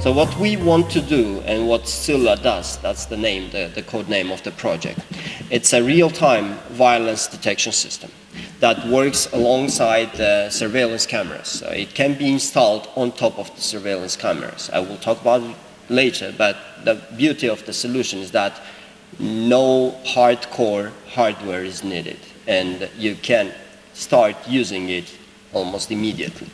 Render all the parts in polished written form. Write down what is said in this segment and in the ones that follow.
So what we want to do and what Scylla does, that's the name, the code name of the project. It's a real-time violence detection system that works alongside the surveillance cameras. So it can be installed on top of the surveillance cameras. I will talk about it later, but the beauty of the solution is that no hardcore hardware is needed, and you can start using it almost immediately.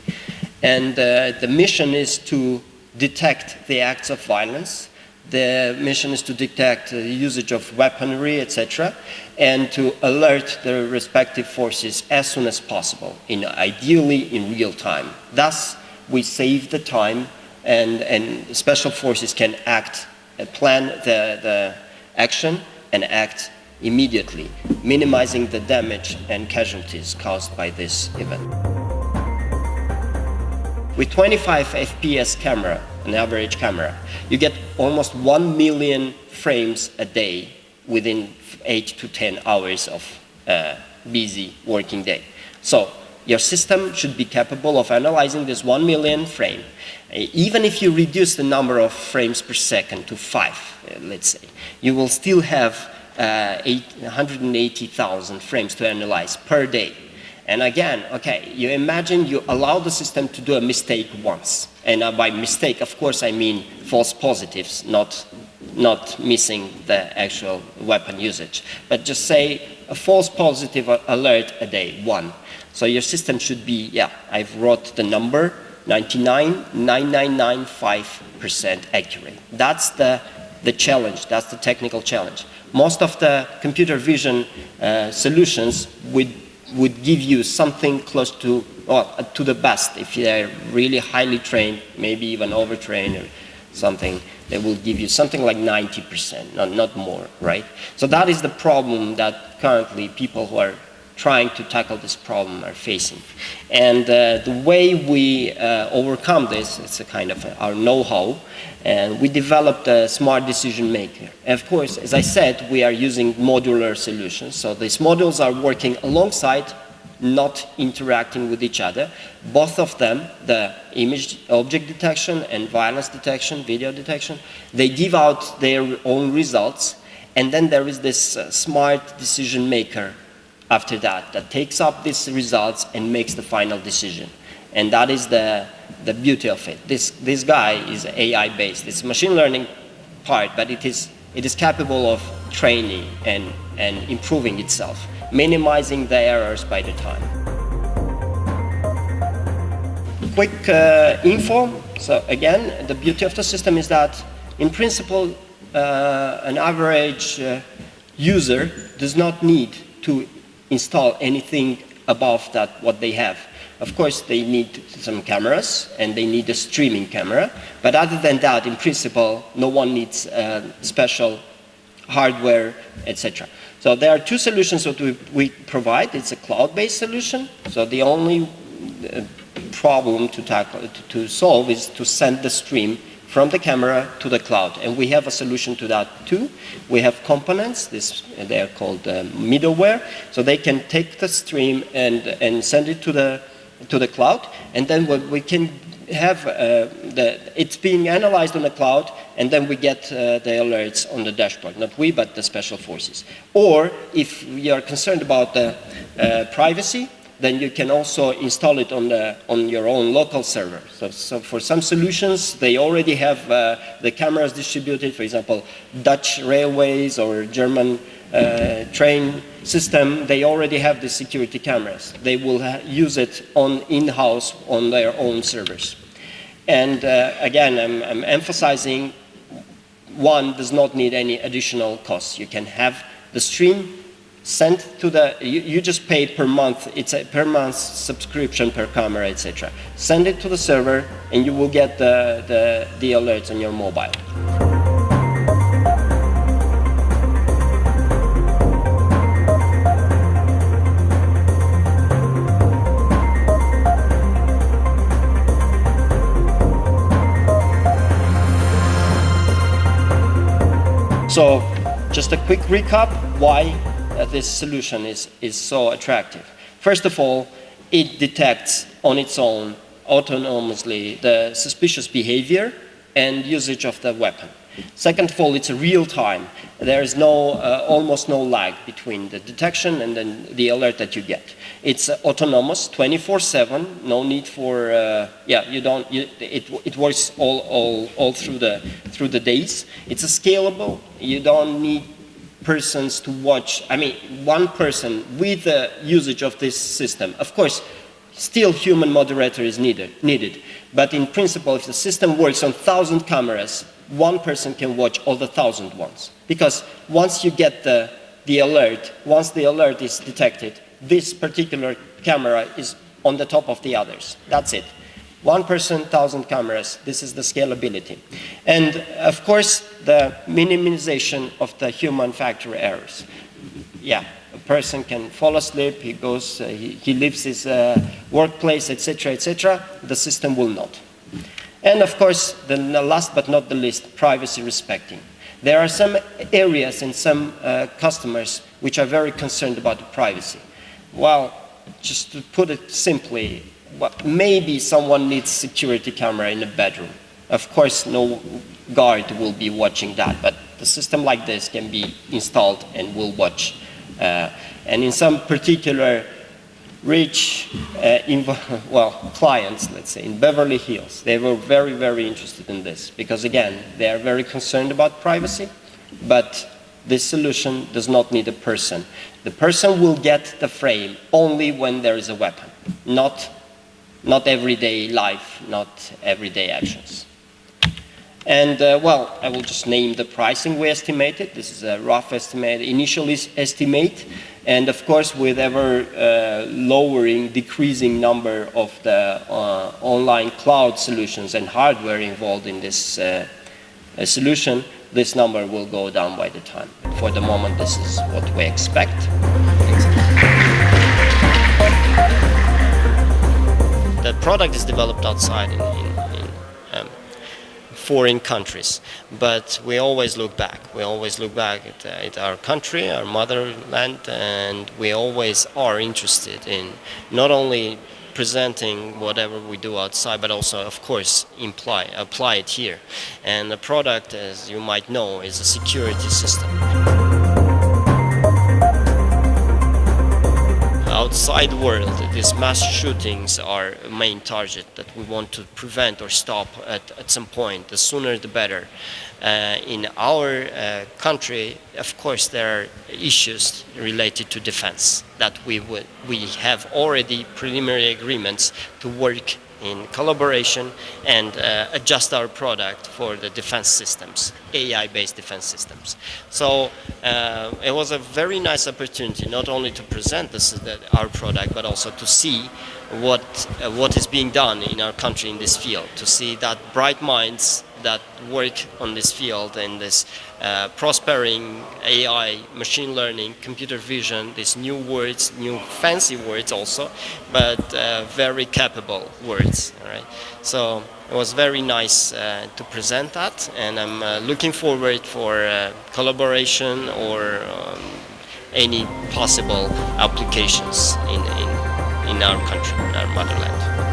And the mission is to detect the acts of violence. The mission is to detect the usage of weaponry, etc., and to alert the respective forces as soon as possible, ideally in real time. Thus, we save the time, and special forces can act, plan the action and act immediately, minimizing the damage and casualties caused by this event. With 25 FPS camera, an average camera, you get almost 1 million frames a day within 8 to 10 hours of busy working day. So your system should be capable of analyzing this 1 million frame. Even if you reduce the number of frames per second to 5, let's say, you will still have 180,000 frames to analyze per day. And again, okay, you imagine you allow the system to do a mistake once. And by mistake, of course, I mean false positives, not missing the actual weapon usage. But just say a false positive alert a day, 1. So your system should be, yeah, I've wrote the number, 99.9995% accurate. That's the challenge, that's the technical challenge. Most of the computer vision solutions would give you something close to, well, to the best. If they're really highly trained, maybe even overtrained or something, they will give you something like 90%, not more, right? So that is the problem that currently people who are trying to tackle this problem are facing. And the way we overcome this, it's a kind of our know-how, and we developed a smart decision maker. And of course, as I said, we are using modular solutions. So these modules are working alongside, not interacting with each other. Both of them, the image object detection and violence detection, video detection, they give out their own results. And then there is this smart decision maker after that takes up these results and makes the final decision. And that is the beauty of it. This guy is AI-based. It's machine learning part, but it is capable of training and improving itself, minimizing the errors by the time. Quick info. So again, the beauty of the system is that, in principle, an average user does not need to install anything above that what they have. Of course, they need some cameras and they need a streaming camera, but other than that, in principle, no one needs special hardware, etc. So there are two solutions that we provide. It's a cloud-based solution. So the only problem to solve is to send the stream from the camera to the cloud, and we have a solution to that too. We have components, they are called middleware, so they can take the stream and send it to the cloud, and then we can have it's being analyzed on the cloud, and then we get the alerts on the dashboard. Not we, but the special forces. Or if you are concerned about the privacy, then you can also install it on your own local server. So for some solutions, they already have the cameras distributed. For example, Dutch railways or German train system, they already have the security cameras. They will use it in-house on their own servers. And again, I'm emphasizing, one does not need any additional costs. You can have the stream sent to you just pay per month. It's a per month subscription per camera, etc. Send it to the server, and you will get the alerts on your mobile. So, just a quick recap why this solution is so attractive. First of all, it detects on its own autonomously the suspicious behavior and usage of the weapon. Second of all, it's a real time. There is no, almost no lag between the detection and then the alert that you get. It's autonomous, 24/7. No need for it works all through the days. It's a scalable. You don't need persons to watch. I mean, one person with the usage of this system. Of course, still human moderator is needed. But in principle, if the system works on 1,000 cameras, one person can watch all the 1,000 ones. Because once you get the alert, once the alert is detected, this particular camera is on the top of the others. That's it. One person, 1,000 cameras. This is the scalability. And of course, the minimization of the human factor errors. Yeah, a person can fall asleep, he goes, he leaves his workplace, etc., etc. The system will not. And of course, the last but not the least, privacy respecting. There are some areas and some customers which are very concerned about the privacy. Well, just to put it simply, maybe someone needs security camera in a bedroom. Of course, no guard will be watching that, but the system like this can be installed and will watch. And in some particular rich clients, let's say, in Beverly Hills, they were very, very interested in this because, again, they are very concerned about privacy, but this solution does not need a person. The person will get the frame only when there is a weapon, not everyday life, not everyday actions. And well, I will just name the pricing we estimated. This is a rough estimate, initial estimate, and of course with ever lowering, decreasing number of the online cloud solutions and hardware involved in this solution, this number will go down by the time. For the moment, this is what we expect. The product is developed outside in foreign countries, but we always look back. We always look back at our country, our motherland, and we always are interested in not only presenting whatever we do outside, but also, of course, apply it here. And the product, as you might know, is a security system. Outside the world, these mass shootings are a main target that we want to prevent or stop at some point. The sooner the better. In our country, of course, there are issues related to defense that we have already preliminary agreements to work in collaboration and adjust our product for the defense systems, AI-based defense systems. So it was a very nice opportunity not only to present our product, but also to see what is being done in our country in this field, to see that bright minds that work on this field and this prospering AI, machine learning, computer vision, these new words, new fancy words also, but very capable words. All right. So it was very nice to present that, and I'm looking forward for collaboration or any possible applications in our country, in our motherland.